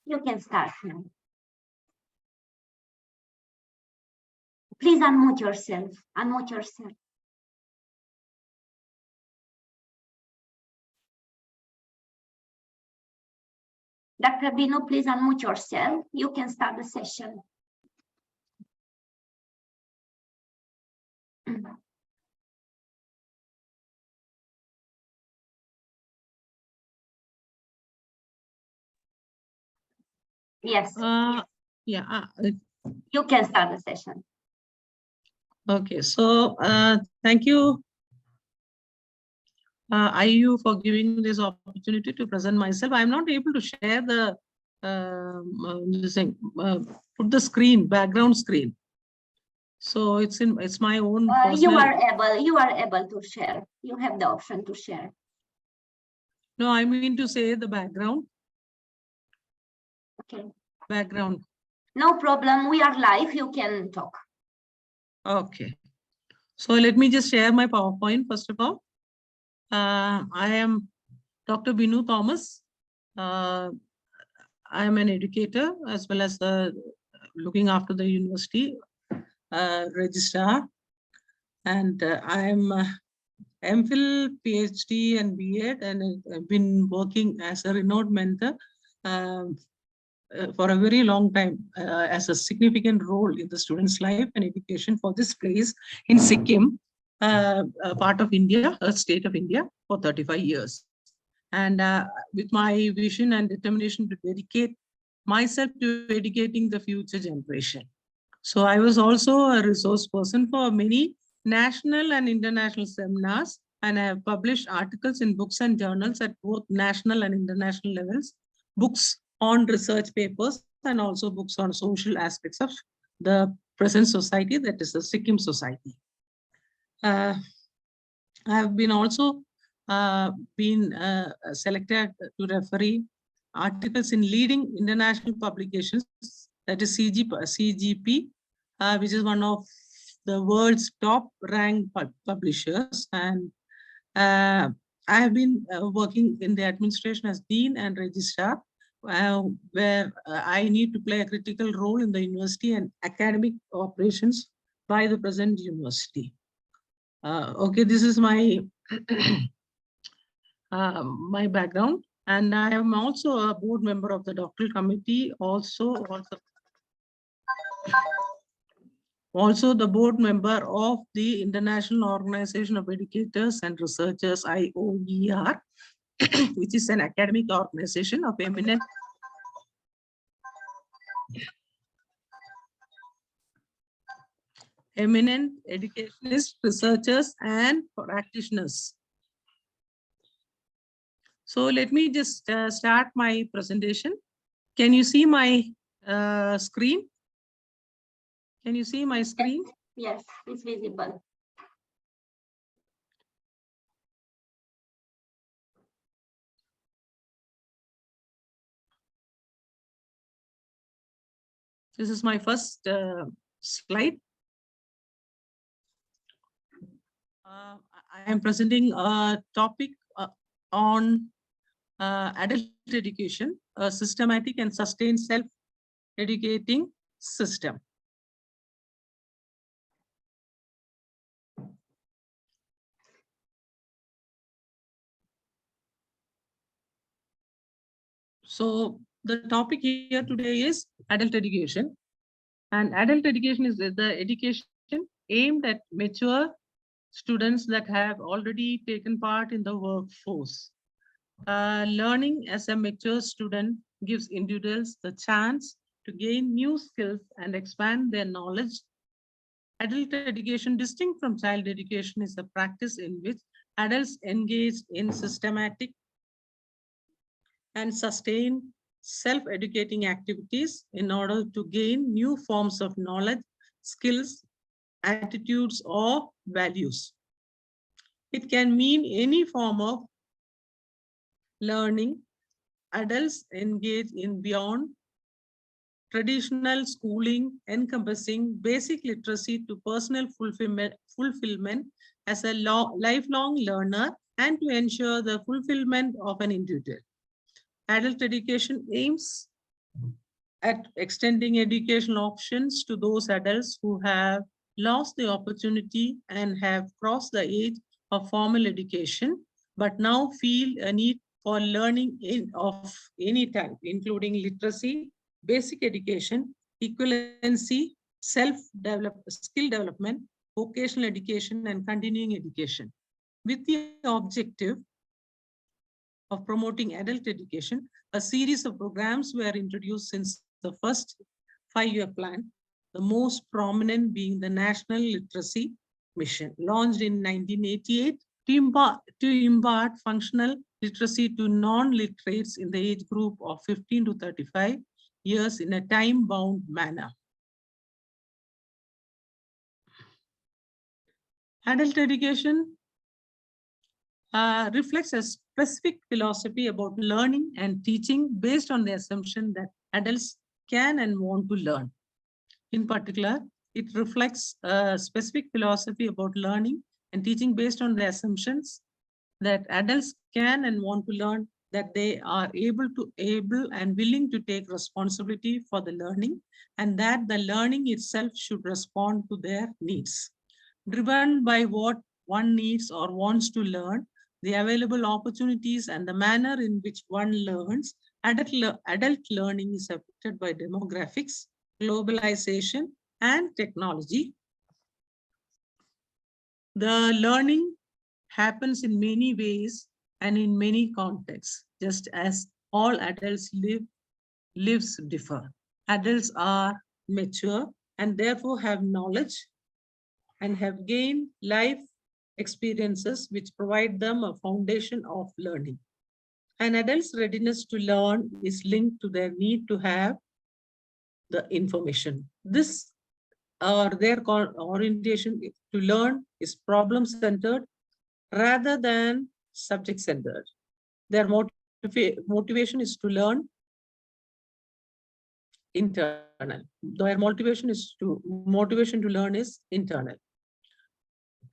You can start now. Please unmute yourself. Unmute yourself. Dr. Binu, please unmute yourself. You can start the session. Yes. Yeah. You can start the session. Okay. So thank you, IIU, for giving this opportunity to present myself. I'm not able to share the put the screen, background screen. So it's my own personal. You are able to share. You have the option to share. No, I mean to say the background. Okay. Background. No problem. We are live. You can talk. Okay. So let me just share my PowerPoint first of all. I am Dr. Binu Thomas. I am an educator as well as looking after the university registrar. And I am MPhil, PhD and B.Ed, and I've been working as a renowned mentor for a very long time as a significant role in the student's life and education for this place in Sikkim, a part of India, a state of India, for 35 years. And with my vision and determination to dedicate myself to educating the future generation. So I was also a resource person for many national and international seminars, and I have published articles in books and journals at both national and international levels, books on research papers, and also books on social aspects of the present society, that is the Sikkim society. I have been also selected to referee articles in leading international publications, that is CGP, which is one of the world's top ranked publishers. And I have been working in the administration as Dean and Registrar, where I need to play a critical role in the university and academic operations by the present university. Okay, this is my my background, and I am also a board member of the doctoral committee, also the board member of the International Organization of Educators and Researchers, IOER, which is an academic organization of eminent educationists, researchers, and practitioners. So let me just start my presentation. Can you see my screen? Can you see my screen? Yes, it's visible. This is my first slide. I am presenting a topic on adult education, a systematic and sustained self-educating system. So the topic here today is adult education. And adult education is the education aimed at mature students that have already taken part in the workforce. Learning as a mature student gives individuals the chance to gain new skills and expand their knowledge. Adult education, distinct from child education, is a practice in which adults engage in systematic and sustained self-educating activities in order to gain new forms of knowledge, skills, attitudes, or values. It can mean any form of learning. Adults engage in beyond traditional schooling, encompassing basic literacy to personal fulfillment as a lifelong learner and to ensure the fulfillment of an individual. Adult education aims at extending educational options to those adults who have lost the opportunity and have crossed the age of formal education, but now feel a need for learning of any type, including literacy, basic education, equivalency, skill development, vocational education, and continuing education. With the objective of promoting adult education, a series of programs were introduced since the first 5-year plan, the most prominent being the National Literacy Mission, launched in 1988 to impart functional literacy to non-literates in the age group of 15 to 35 years in a time-bound manner. Adult education reflects a specific philosophy about learning and teaching based on the assumption that adults can and want to learn. In particular, it reflects a specific philosophy about learning and teaching based on the assumptions that adults can and want to learn, that they are able and willing to take responsibility for the learning, and that the learning itself should respond to their needs. Driven by what one needs or wants to learn, the available opportunities and the manner in which one learns, adult learning is affected by demographics, globalization, and technology. The learning happens in many ways and in many contexts, just as all adults lives differ. Adults are mature and therefore have knowledge and have gained life experiences which provide them a foundation of learning. An adult's readiness to learn is linked to their need to have the information. This or their orientation to learn is problem-centered rather than subject-centered. Their motivation is to learn internal. Their motivation to learn is internal.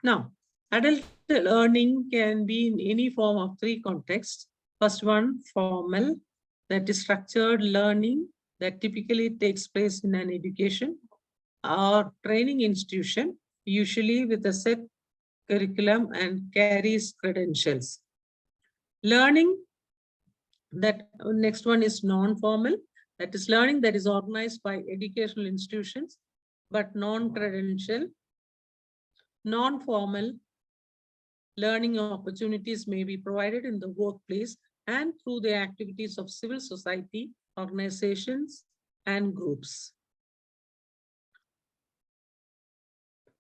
Now, adult learning can be in any form of 3 contexts. First one, formal, that is structured learning that typically takes place in an education or training institution, usually with a set curriculum and carries credentials. Learning, that next one is non-formal, that is learning that is organized by educational institutions, but non-credential. Non-formal learning opportunities may be provided in the workplace and through the activities of civil society, organizations, and groups.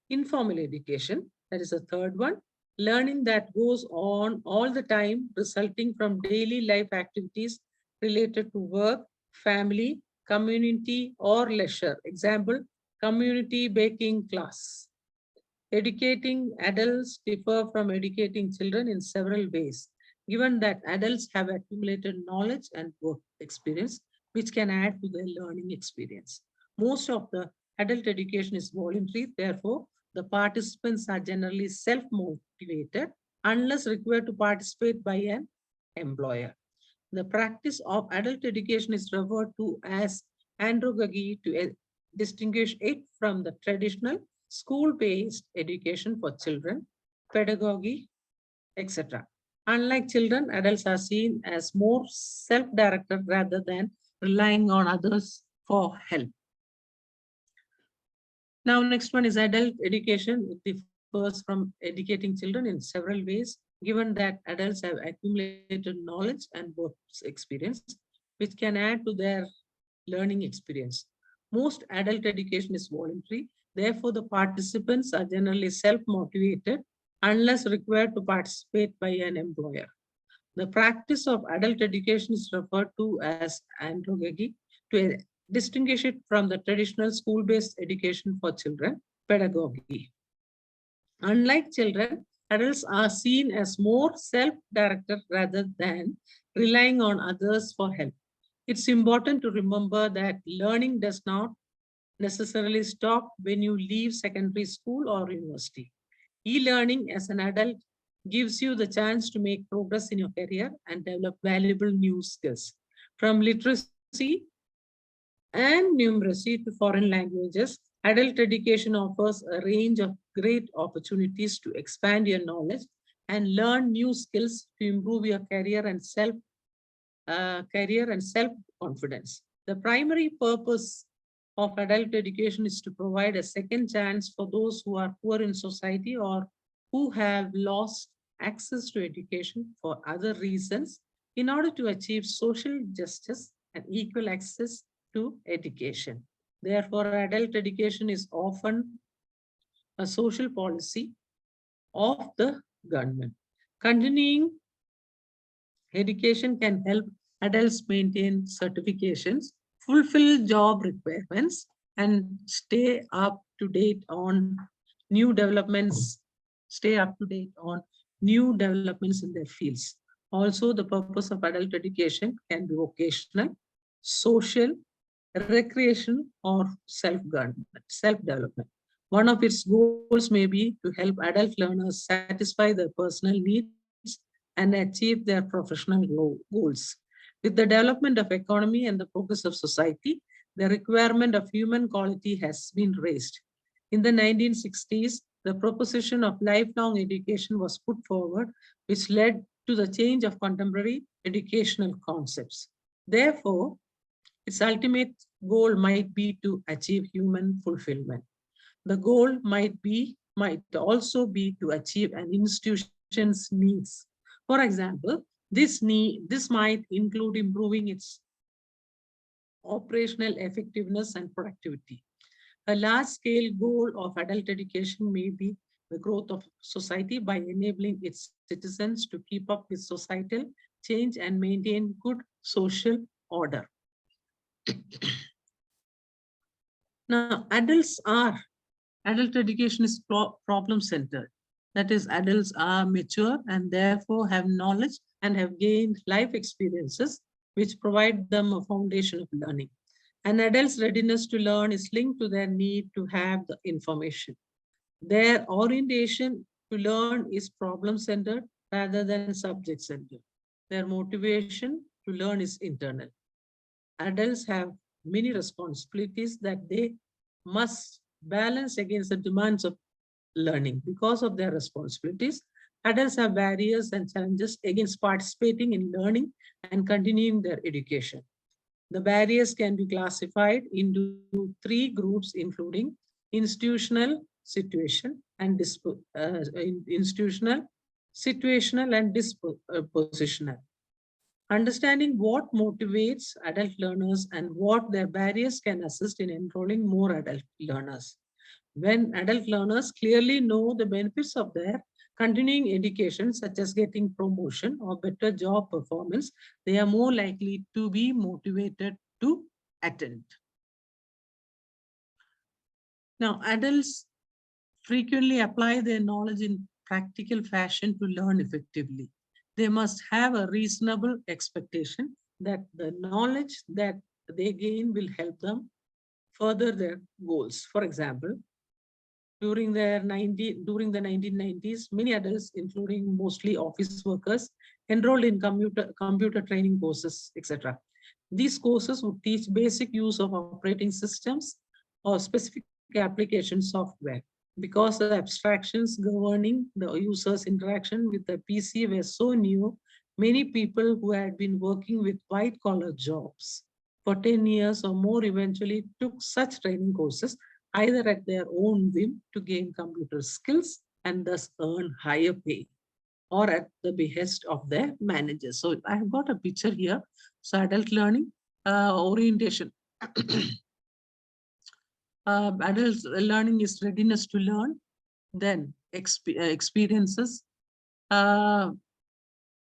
Informal education, that is the third one, learning that goes on all the time, resulting from daily life activities related to work, family, community, or leisure. Example, community baking class. Educating adults differ from educating children in several ways, given that adults have accumulated knowledge and work experience, which can add to their learning experience. Most of the adult education is voluntary, therefore, the participants are generally self-motivated unless required to participate by an employer. The practice of adult education is referred to as andragogy to distinguish it from the traditional school-based education for children, pedagogy, etc. Unlike children, adults are seen as more self-directed rather than relying on others for help. Now, next one is adult education. It differs from educating children in several ways, given that adults have accumulated knowledge and work experience, which can add to their learning experience. Most adult education is voluntary. Therefore, the participants are generally self-motivated unless required to participate by an employer. The practice of adult education is referred to as andragogy to distinguish it from the traditional school-based education for children, pedagogy. Unlike children, adults are seen as more self-directed rather than relying on others for help. It's important to remember that learning does not necessarily stop when you leave secondary school or university. E-learning as an adult gives you the chance to make progress in your career and develop valuable new skills. From literacy and numeracy to foreign languages. Adult education offers a range of great opportunities to expand your knowledge and learn new skills to improve your career and self-confidence. The primary purpose of adult education is to provide a second chance for those who are poor in society or who have lost access to education for other reasons in order to achieve social justice and equal access to education. Therefore, adult education is often a social policy of the government. Continuing education can help adults maintain certifications, fulfill job requirements, and new developments, stay up to date on new developments in their fields. Also, the purpose of adult education can be vocational, social, recreation, or self-development. One of its goals may be to help adult learners satisfy their personal needs and achieve their professional goals. With the development of economy and the progress of society, the requirement of human quality has been raised. In the 1960s, the proposition of lifelong education was put forward, which led to the change of contemporary educational concepts. Therefore, its ultimate goal might be to achieve human fulfillment. The goal might also be to achieve an institution's needs. For example, this might include improving its operational effectiveness and productivity. A large-scale goal of adult education may be the growth of society by enabling its citizens to keep up with societal change and maintain good social order. Now, adult education is problem-centered. That is, adults are mature and therefore have knowledge and have gained life experiences which provide them a foundation of learning. An adult's readiness to learn is linked to their need to have the information. Their orientation to learn is problem-centered rather than subject-centered. Their motivation to learn is internal. Adults have many responsibilities that they must balance against the demands of learning. Because of their responsibilities, adults have barriers and challenges against participating in learning and continuing their education. The barriers can be classified into three groups, including institutional, institutional, situational, and dispositional. Understanding what motivates adult learners and what their barriers can assist in enrolling more adult learners. When adult learners clearly know the benefits of their continuing education, such as getting promotion or better job performance, they are more likely to be motivated to attend. Now, adults frequently apply their knowledge in practical fashion to learn effectively. They must have a reasonable expectation that the knowledge that they gain will help them further their goals. For example, during the 1990s, many adults, including mostly office workers, enrolled in computer training courses, etc. These courses would teach basic use of operating systems or specific application software. Because the abstractions governing the user's interaction with the PC were so new, many people who had been working with white-collar jobs for 10 years or more eventually took such training courses either at their own whim to gain computer skills and thus earn higher pay, or at the behest of their managers. So I have got a picture here. So adult learning, orientation. Adult learning is readiness to learn, then experiences,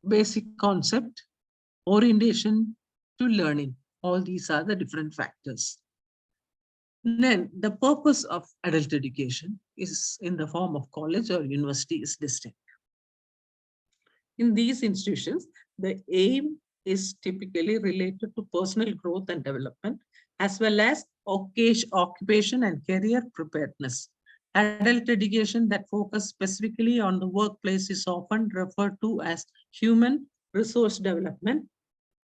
basic concept, orientation to learning. All these are the different factors. Then the purpose of adult education is in the form of college or university is distinct. In these institutions, the aim is typically related to personal growth and development, as well as occupation and career preparedness. Adult education that focuses specifically on the workplace is often referred to as human resource development.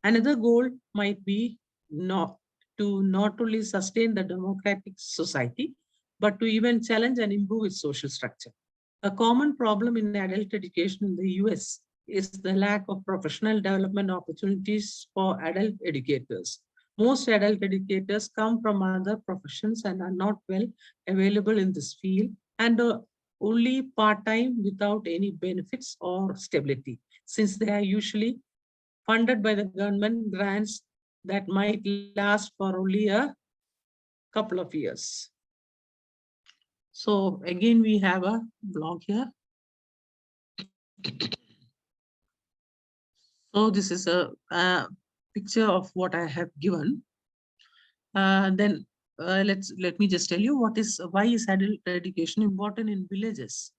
Another goal might be not to not only sustain the democratic society, but to even challenge and improve its social structure. A common problem in adult education in the US is the lack of professional development opportunities for adult educators. Most adult educators come from other professions and are not well available in this field and are only part-time without any benefits or stability, since they are usually funded by the government grants that might last for only a couple of years. So again, we have a blog here. So this is a picture of what I have given. Then let me just tell you why is adult education important in villages.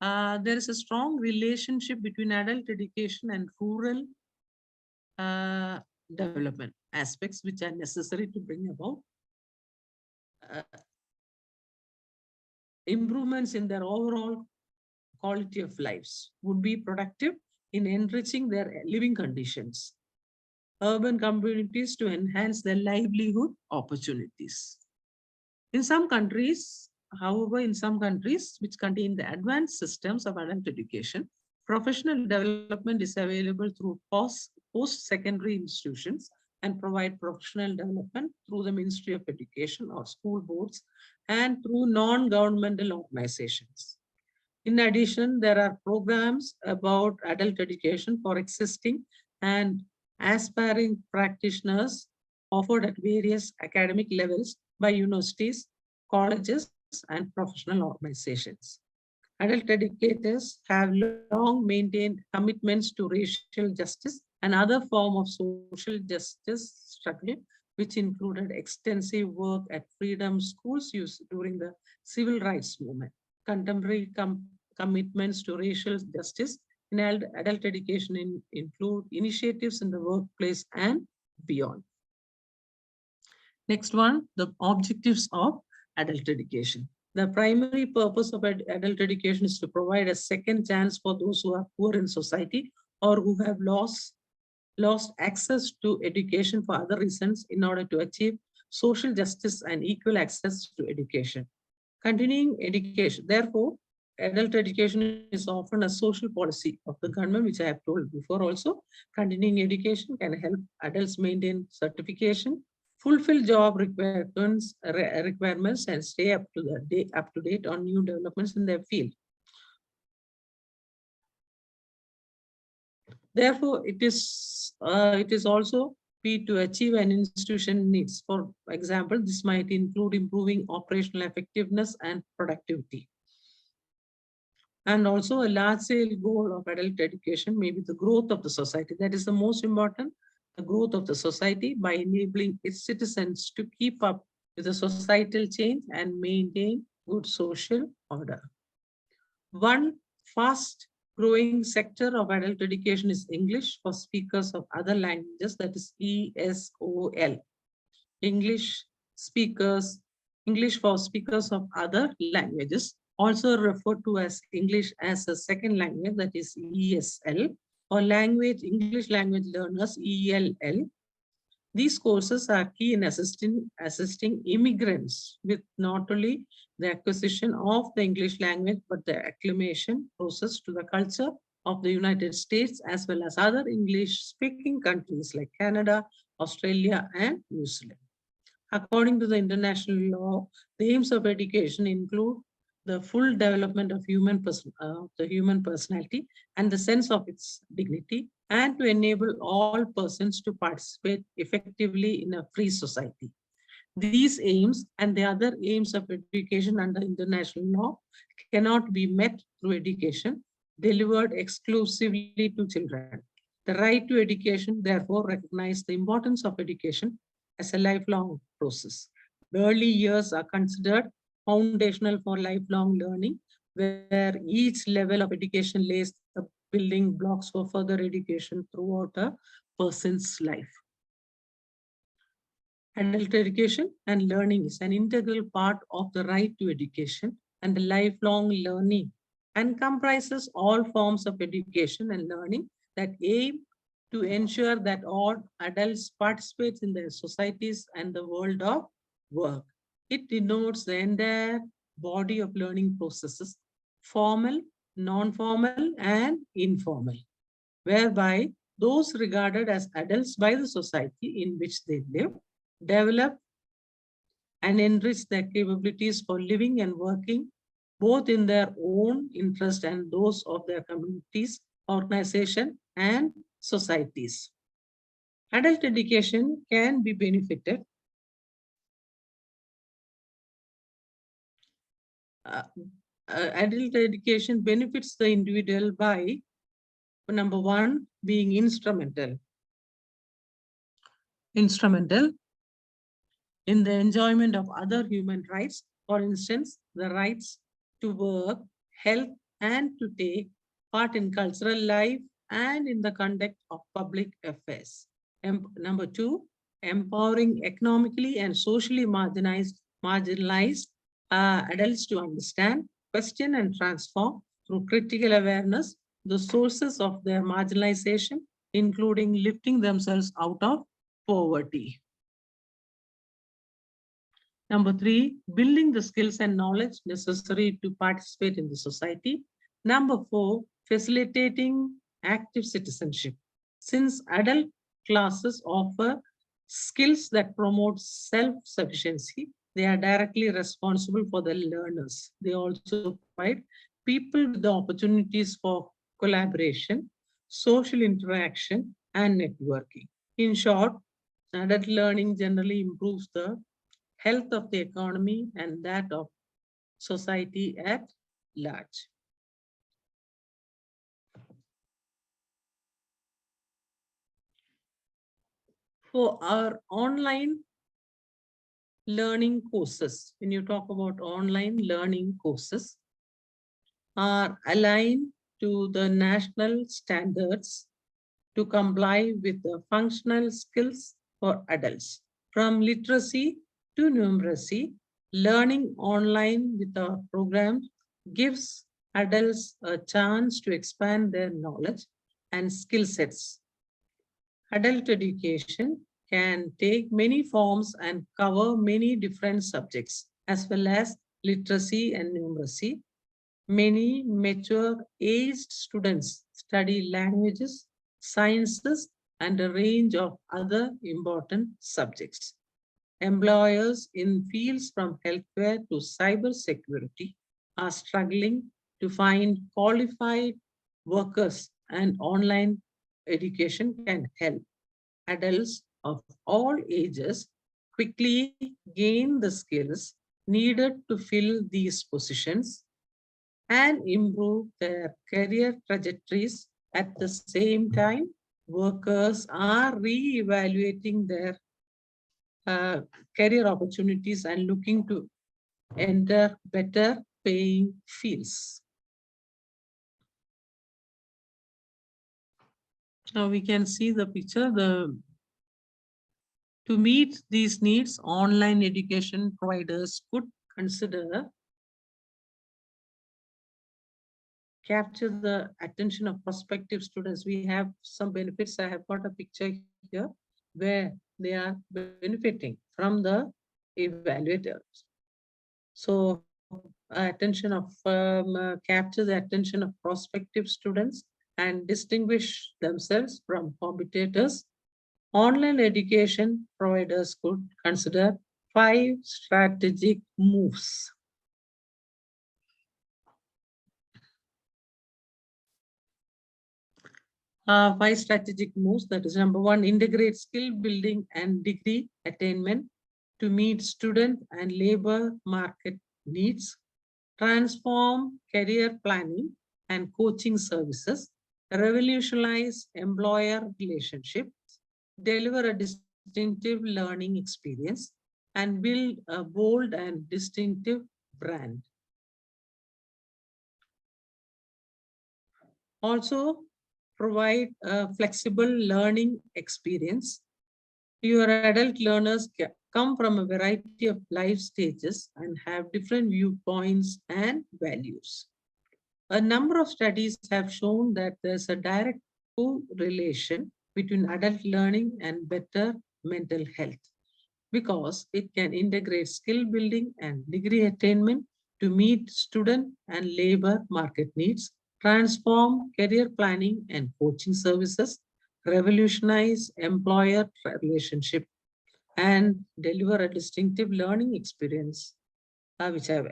There is a strong relationship between adult education and rural development aspects which are necessary to bring about uh, improvements in their overall quality of lives, would be productive in enriching their living conditions, urban communities to enhance their livelihood opportunities. In some countries, however, in some countries which contain the advanced systems of adult education, professional development is available through post-secondary institutions and provide professional development through the Ministry of Education or school boards and through non-governmental organizations. In addition, there are programs about adult education for existing and aspiring practitioners offered at various academic levels by universities, colleges, and professional organizations. Adult educators have long maintained commitments to racial justice and other form of social justice struggle, which included extensive work at freedom schools used during the civil rights movement. Contemporary commitments to racial justice in adult education include initiatives in the workplace and beyond. Next one, the objectives of adult education. The primary purpose of adult education is to provide a second chance for those who are poor in society or who have lost access to education for other reasons in order to achieve social justice and equal access to education. Continuing education, therefore, adult education is often a social policy of the government, which I have told before also. Continuing education can help adults maintain certification, fulfill job requirements, and stay up to date on new developments in their field. Therefore, it is also be to achieve an institution needs. For example, this might include improving operational effectiveness and productivity. And also a large-scale goal of adult education may be the growth of the society. That is the most important, the growth of the society by enabling its citizens to keep up with the societal change and maintain good social order. One fast growing sector of adult education is English for speakers of other languages, that is ESOL. English for speakers of other languages, also referred to as English as a second language, that is ESL, or English language learners, ELL. These courses are key in assisting immigrants with not only the acquisition of the English language, but the acclimation process to the culture of the United States, as well as other English-speaking countries like Canada, Australia, and New Zealand. According to the international law, the aims of education include the full development of the human personality and the sense of its dignity, and to enable all persons to participate effectively in a free society. These aims and the other aims of education under international law cannot be met through education delivered exclusively to children. The right to education, therefore, recognizes the importance of education as a lifelong process. The early years are considered foundational for lifelong learning, where each level of education lays the building blocks for further education throughout a person's life. Adult education and learning is an integral part of the right to education and the lifelong learning, and comprises all forms of education and learning that aim to ensure that all adults participate in their societies and the world of work. It denotes the entire body of learning processes, formal, non-formal, and informal, whereby those regarded as adults by the society in which they live develop and enrich their capabilities for living and working both in their own interest and those of their communities, organization, and societies. Adult education can be benefited uh, adult education benefits the individual by number one being instrumental in the enjoyment of other human rights, for instance, the rights to work, health, and to take part in cultural life and in the conduct of public affairs. Number two, empowering economically and socially marginalized adults to understand, question, and transform through critical awareness the sources of their marginalization, including lifting themselves out of poverty. Number three, building the skills and knowledge necessary to participate in the society. Number four, facilitating active citizenship. Since adult classes offer skills that promote self-sufficiency, they are directly responsible for the learners. They also provide people with the opportunities for collaboration, social interaction, and networking. In short, adult learning generally improves the health of the economy and that of society at large. For our online learning courses, when you talk about online learning courses, are aligned to the national standards to comply with the functional skills for adults. From literacy to numeracy, learning online with our program gives adults a chance to expand their knowledge and skill sets. Adult education can take many forms and cover many different subjects, as well as literacy and numeracy. Many mature aged students study languages, sciences, and a range of other important subjects. Employers in fields from healthcare to cybersecurity are struggling to find qualified workers, and online education can help adults of all ages quickly gain the skills needed to fill these positions and improve their career trajectories. At the same time, workers are re-evaluating their career opportunities and looking to enter better paying fields. Now we can see the picture. To meet these needs, online education providers could consider capture the attention of prospective students. We have some benefits. I have got a picture here where they are benefiting from the evaluators. So capture the attention of prospective students and distinguish themselves from competitors. Online education providers could consider 5 strategic moves. Five strategic moves. That is number one, integrate skill building and degree attainment to meet student and labor market needs. Transform career planning and coaching services. Revolutionize employer relationships. Deliver a distinctive learning experience and build a bold and distinctive brand. Also, provide a flexible learning experience. Your adult learners come from a variety of life stages and have different viewpoints and values. A number of studies have shown that there's a direct correlation between adult learning and better mental health, because it can integrate skill building and degree attainment to meet student and labor market needs, transform career planning and coaching services, revolutionize employer relationship, and deliver a distinctive learning experience, which I've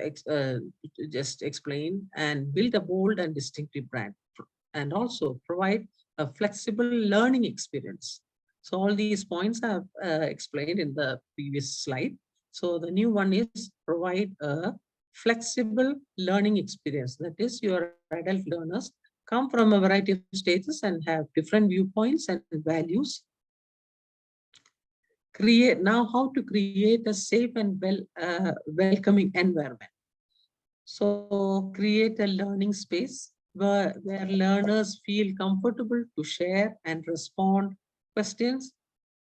just explained, and build a bold and distinctive brand, and also provide a flexible learning experience. So all these points I have explained in the previous slide. So the new one is provide a flexible learning experience. That is, your adult learners come from a variety of stages and have different viewpoints and values. Create now how to create a safe and welcoming environment. So create a learning space where learners feel comfortable to share and respond questions.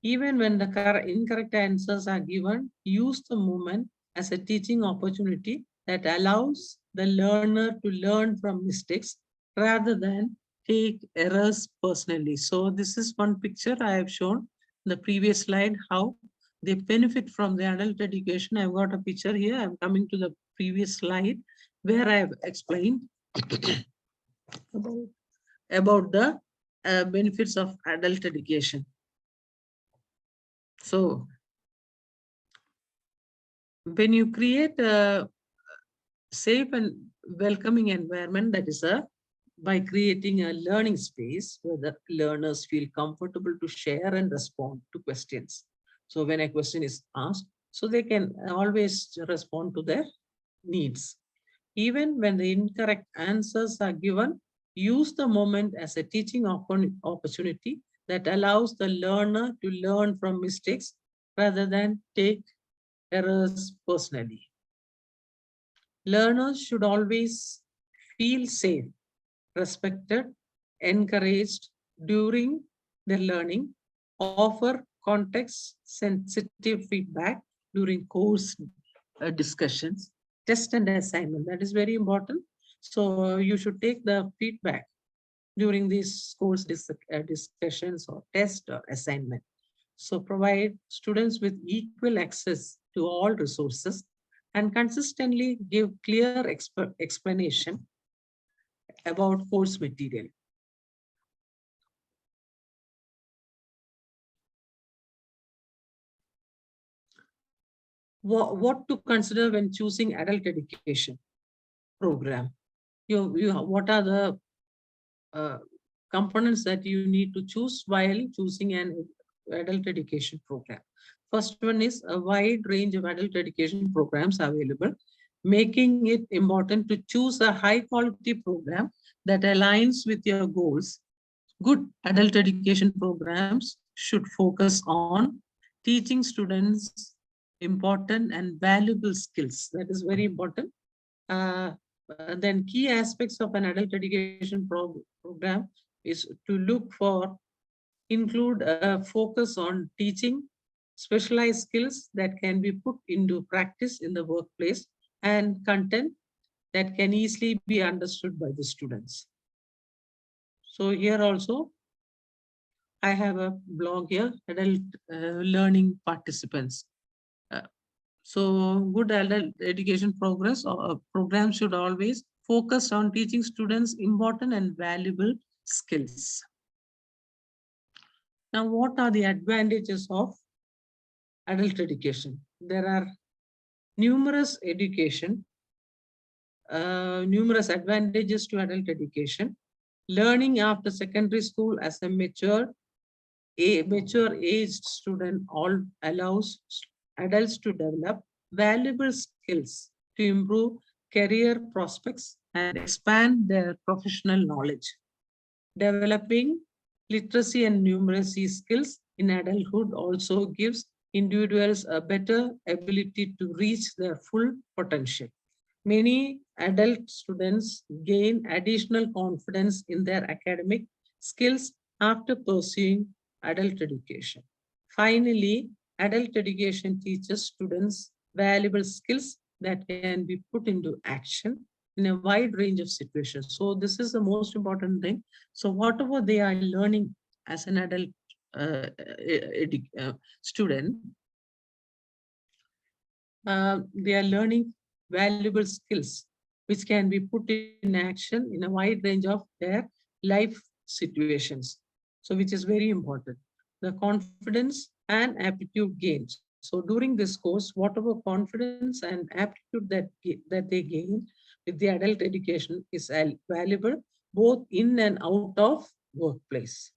Even when the incorrect answers are given, use the moment as a teaching opportunity that allows the learner to learn from mistakes rather than take errors personally. So this is one picture I have shown the previous slide, how they benefit from the adult education. I've got a picture here. I'm coming to the previous slide where I have explained about the benefits of adult education. So when you create a safe and welcoming environment, that is by creating a learning space where the learners feel comfortable to share and respond to questions. So when a question is asked, so they can always respond to their needs. Even when the incorrect answers are given, use the moment as a teaching opportunity that allows the learner to learn from mistakes rather than take errors personally. Learners should always feel safe, respected, encouraged during their learning, offer context-sensitive feedback during course discussions, test and assignment. That is very important. So you should take the feedback during these course discussions or test or assignment. So provide students with equal access to all resources and consistently give clear explanation about course material. What to consider when choosing adult education program? What are the components that you need to choose while choosing an adult education program? First one is a wide range of adult education programs available, making it important to choose a high quality program that aligns with your goals. Good adult education programs should focus on teaching students important and valuable skills. That is very important. Then key aspects of an adult education program is to look for, include a focus on teaching specialized skills that can be put into practice in the workplace, and content that can easily be understood by the students. So here also, I have a blog here, adult learning participants. So good adult education program should always focus on teaching students important and valuable skills. Now, what are the advantages of adult education? There are numerous numerous advantages to adult education. Learning after secondary school as a mature aged student all allows adults to develop valuable skills to improve career prospects and expand their professional knowledge. Developing literacy and numeracy skills in adulthood also gives individuals a better ability to reach their full potential. Many adult students gain additional confidence in their academic skills after pursuing adult education. Finally, adult education teaches students valuable skills that can be put into action in a wide range of situations. So this is the most important thing. So whatever they are learning as an adult student, they are learning valuable skills which can be put in action in a wide range of their life situations. So which is very important. The confidence and aptitude gain. So during this course, whatever confidence and aptitude that they gain with the adult education is valuable both in and out of workplace.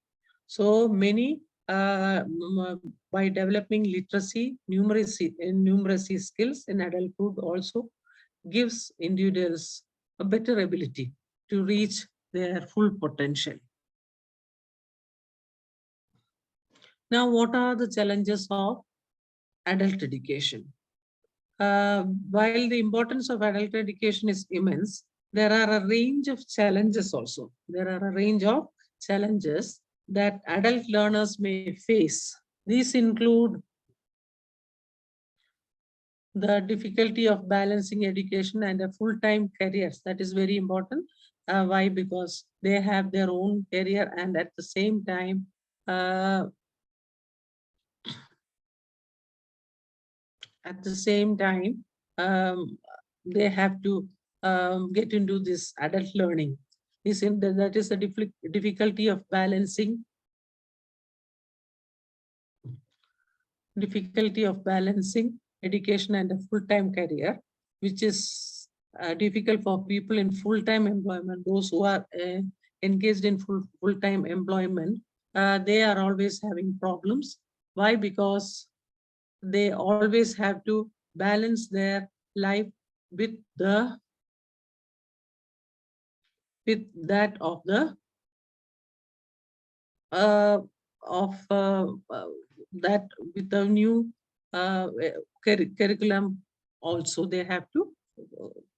So many by developing literacy, numeracy skills in adulthood also gives individuals a better ability to reach their full potential. Now, what are the challenges of adult education? While the importance of adult education is immense, there are a range of challenges also. There are a range of challenges that adult learners may face. These include the difficulty of balancing education and a full-time careers. That is very important. Why? Because they have their own career and at the same time, they have to get into this adult learning. That is the difficulty of balancing education and a full-time career, which is difficult for people in full-time employment. Those who are engaged in full-time employment, they are always having problems. Why? Because they always have to balance their life with that of the that with the new curriculum also they have to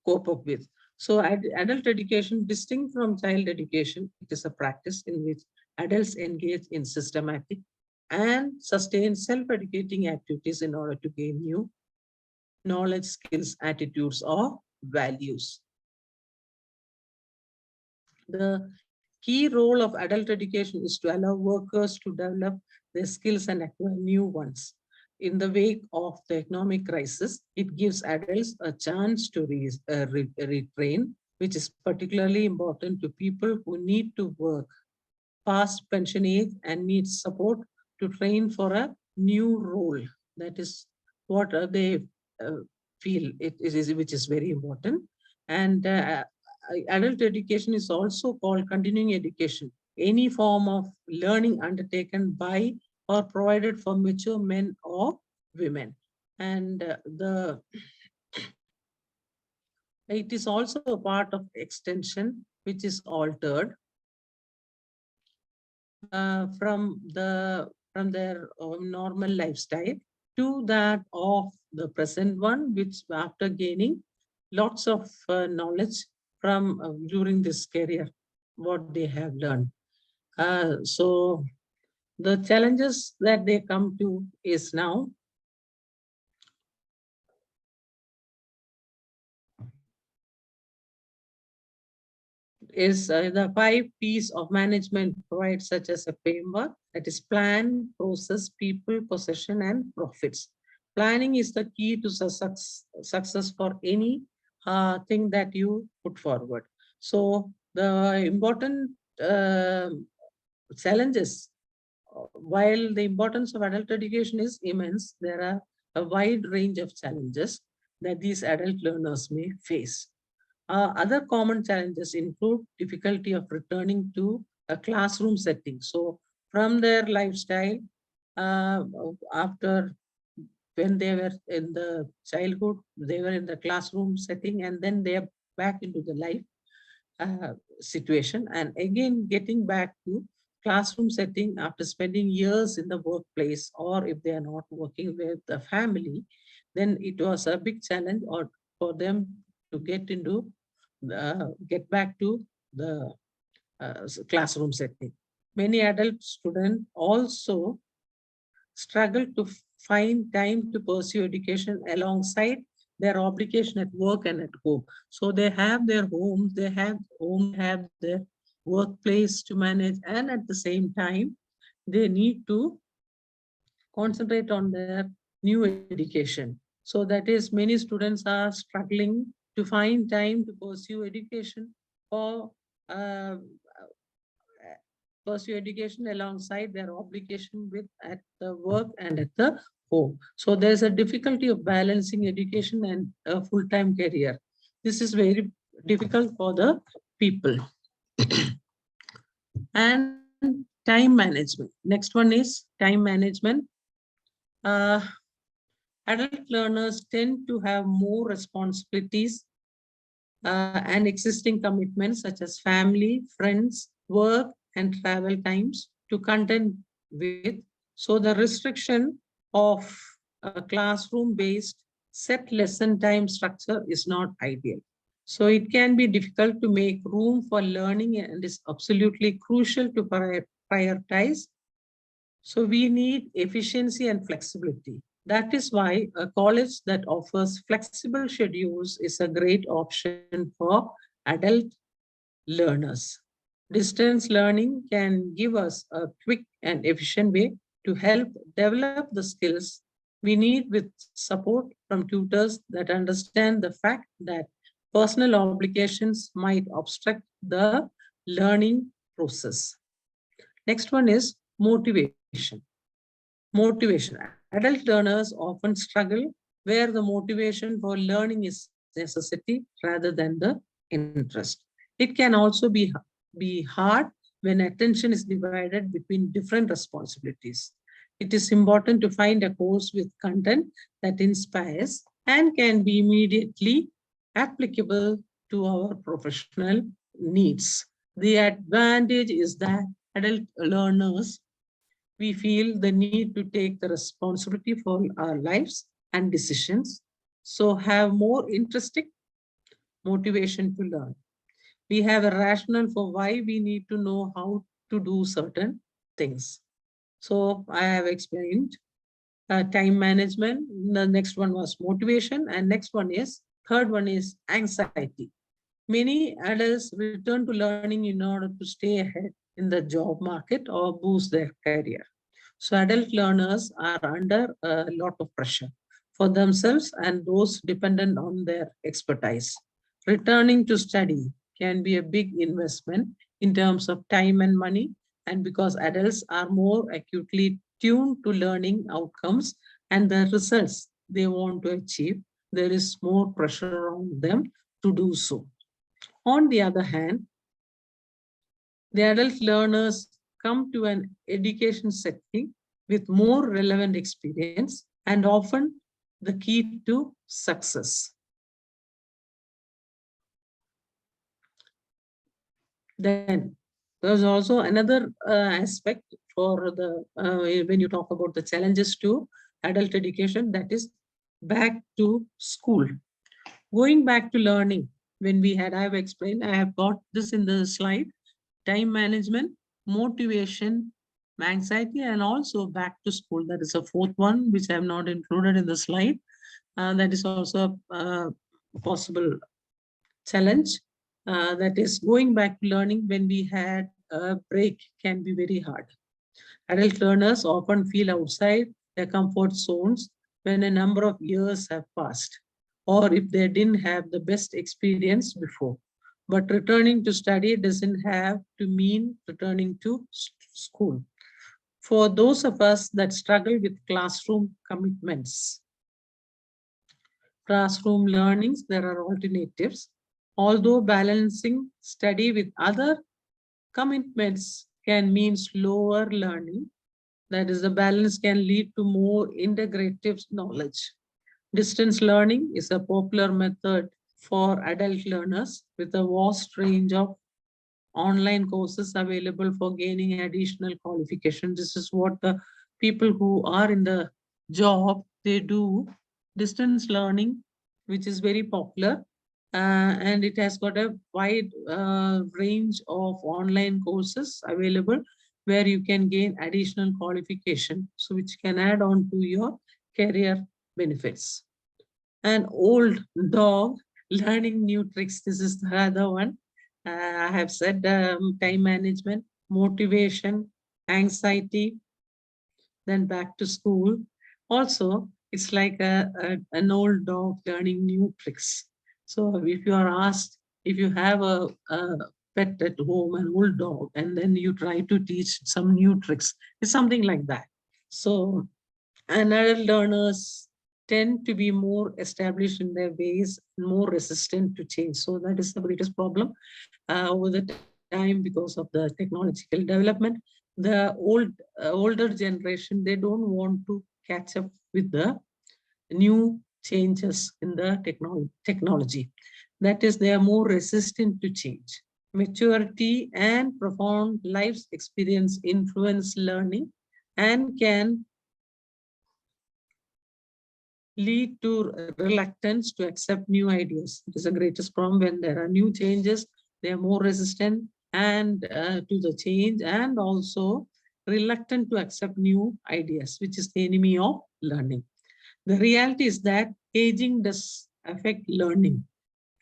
cope up with. So adult education, distinct from child education, it is a practice in which adults engage in systematic and sustain self-educating activities in order to gain new knowledge, skills, attitudes, or values. The key role of adult education is to allow workers to develop their skills and acquire new ones. In the wake of the economic crisis, it gives adults a chance to retrain, which is particularly important to people who need to work past pension age and need support to train for a new role. That is what they feel it is, which is very important. And adult education is also called continuing education, any form of learning undertaken by or provided for mature men or women. And it is also a part of extension, which is altered from their normal lifestyle to that of the present one, which after gaining lots of knowledge from during this career, what they have learned. So the challenges that they come to is now the 5 P's of management provides such as a framework that is plan, process, people, possession, and profits. Planning is the key to success for any thing that you put forward. So the important challenges, while the importance of adult education is immense, there are a wide range of challenges that these adult learners may face. Other common challenges include difficulty of returning to a classroom setting. So from their lifestyle, after when they were in the childhood, they were in the classroom setting, and then they are back into the life situation, and again getting back to classroom setting after spending years in the workplace, or if they are not working with the family, then it was a big challenge or for them to get back to the classroom setting. Many adult students also struggle to find time to pursue education alongside their obligation at work and at home. So they have their homes, they have their workplace to manage, and at the same time, they need to concentrate on their new education. So that is, many students are struggling to find time to pursue education or uh, pursue education alongside their obligation with at the work and at the home. So there's a difficulty of balancing education and a full-time career. This is very difficult for the people. And time management. Next one is time management. Uh, Adult learners tend to have more responsibilities and existing commitments such as family, friends, work, and travel times to contend with. So the restriction of a classroom-based set lesson time structure is not ideal. So it can be difficult to make room for learning and is absolutely crucial to prioritize. So we need efficiency and flexibility. That is why a college that offers flexible schedules is a great option for adult learners. Distance learning can give us a quick and efficient way to help develop the skills we need with support from tutors that understand the fact that personal obligations might obstruct the learning process. Next one is motivation. Motivation. Adult learners often struggle where the motivation for learning is necessity rather than the interest. It can also be hard when attention is divided between different responsibilities. It is important to find a course with content that inspires and can be immediately applicable to our professional needs. The advantage is that adult learners, we feel the need to take the responsibility for our lives and decisions, so have more intrinsic motivation to learn. We have a rationale for why we need to know how to do certain things. So I have explained time management. The next one was motivation, and next one is, third one is anxiety. Many adults return to learning in order to stay ahead in the job market or boost their career. So adult learners are under a lot of pressure for themselves and those dependent on their expertise. Returning to study can be a big investment in terms of time and money, and because adults are more acutely tuned to learning outcomes and the results they want to achieve, there is more pressure on them to do so. On the other hand, the adult learners come to an education setting with more relevant experience and often the key to success. Then there's also another aspect for the when you talk about the challenges to adult education, that is back to school. Going back to learning, when we had, I have explained, I have got this in the slide, time management, motivation, anxiety, and also back to school. That is a fourth one, which I have not included in the slide. That is also a possible challenge. That is, going back to learning when we had a break can be very hard. Adult learners often feel outside their comfort zones when a number of years have passed, or if they didn't have the best experience before. But returning to study doesn't have to mean returning to school. For those of us that struggle with classroom commitments, classroom learnings, there are alternatives. Although balancing study with other commitments can mean slower learning, that is, the balance can lead to more integrative knowledge. Distance learning is a popular method for adult learners with a vast range of online courses available for gaining additional qualification. This is what the people who are in the job, they do distance learning, which is very popular. And it has got a wide range of online courses available where you can gain additional qualification, so which can add on to your career benefits. An old dog learning new tricks. This is the other one. I have said time management, motivation, anxiety, then back to school. Also, it's like an old dog learning new tricks. So if you are asked, if you have a pet at home, an old dog, and then you try to teach some new tricks, it's something like that. So, and adult learners tend to be more established in their ways, more resistant to change. So that is the greatest problem over the time because of the technological development. The older generation, they don't want to catch up with the new changes in the technology. That is, they are more resistant to change. Maturity and profound life experience influence learning and can lead to reluctance to accept new ideas. It is the greatest problem when there are new changes. They are more resistant and to the change, and also reluctant to accept new ideas, which is the enemy of learning. The reality is that aging does affect learning.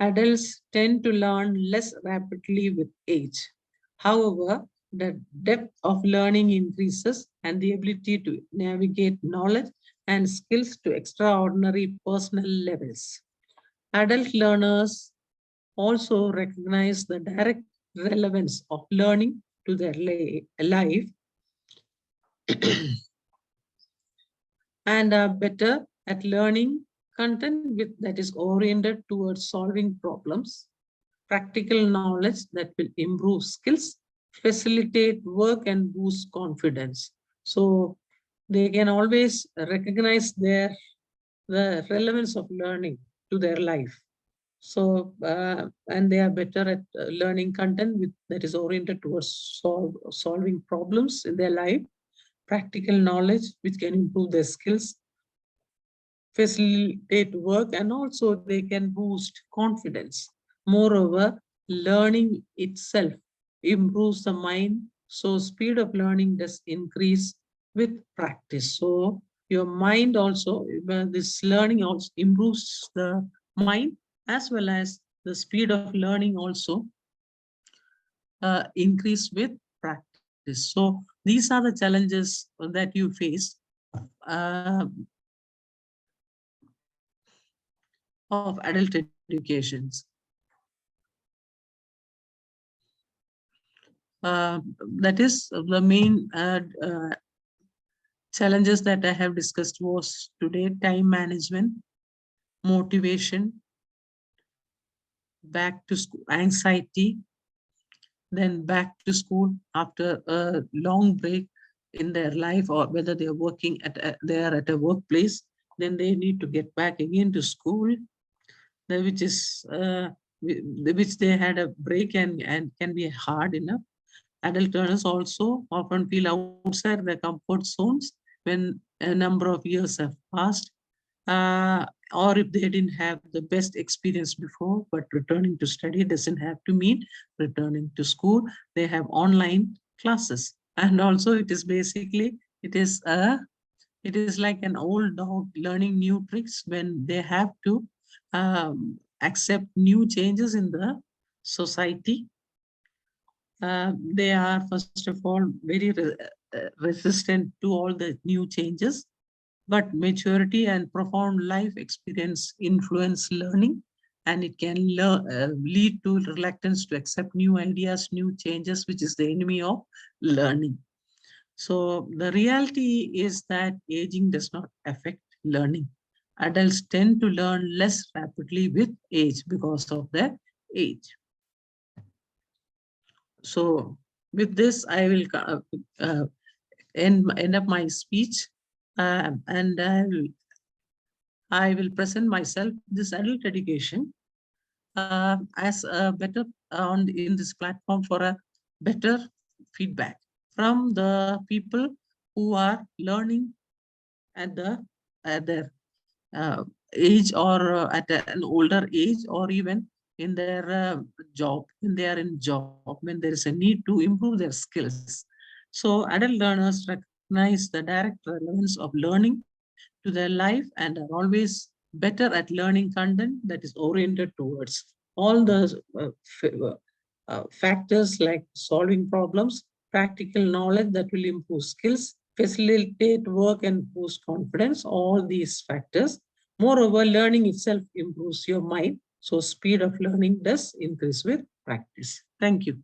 Adults tend to learn less rapidly with age. However, the depth of learning increases and the ability to navigate knowledge and skills to extraordinary personal levels. Adult learners also recognize the direct relevance of learning to their life and are better at learning content that is oriented towards solving problems, practical knowledge that will improve skills, facilitate work, and boost confidence. So they can always recognize the relevance of learning to their life. So, and they are better at learning content that is oriented towards solving problems in their life, practical knowledge which can improve their skills, facilitate work, and also they can boost confidence. Moreover, learning itself improves the mind, so speed of learning does increase with practice. So your mind also, this learning also improves the mind, as well as the speed of learning also increase with practice. So these are the challenges that you face uh, of adult educations. That is the main challenges that I have discussed was today: time management, motivation, back to school, anxiety, then back to school after a long break in their life, or whether they are working they are at a workplace, then they need to get back again to school, which is which they had a break and can be hard enough. Adult learners also often feel outside their comfort zones when a number of years have passed, or if they didn't have the best experience before, but returning to study doesn't have to mean returning to school. They have online classes. And also it is basically, it is like an old dog learning new tricks when they have to accept new changes in the society. They are, first of all, very resistant to all the new changes, but maturity and profound life experience influence learning, and it can lead to reluctance to accept new ideas, new changes, which is the enemy of learning. So the reality is that aging does not affect learning. Adults tend to learn less rapidly with age because of their age. So with this, I will end up my speech, and I will present myself. This adult education as a better in this platform for a better feedback from the people who are learning at their age, or at an older age, or even in their job, when they are in job, when there is a need to improve their skills. So adult learners recognize the direct relevance of learning to their life and are always better at learning content that is oriented towards all the factors like solving problems, practical knowledge that will improve skills, facilitate work and boost confidence, all these factors. Moreover, learning itself improves your mind. So speed of learning does increase with practice. Thank you.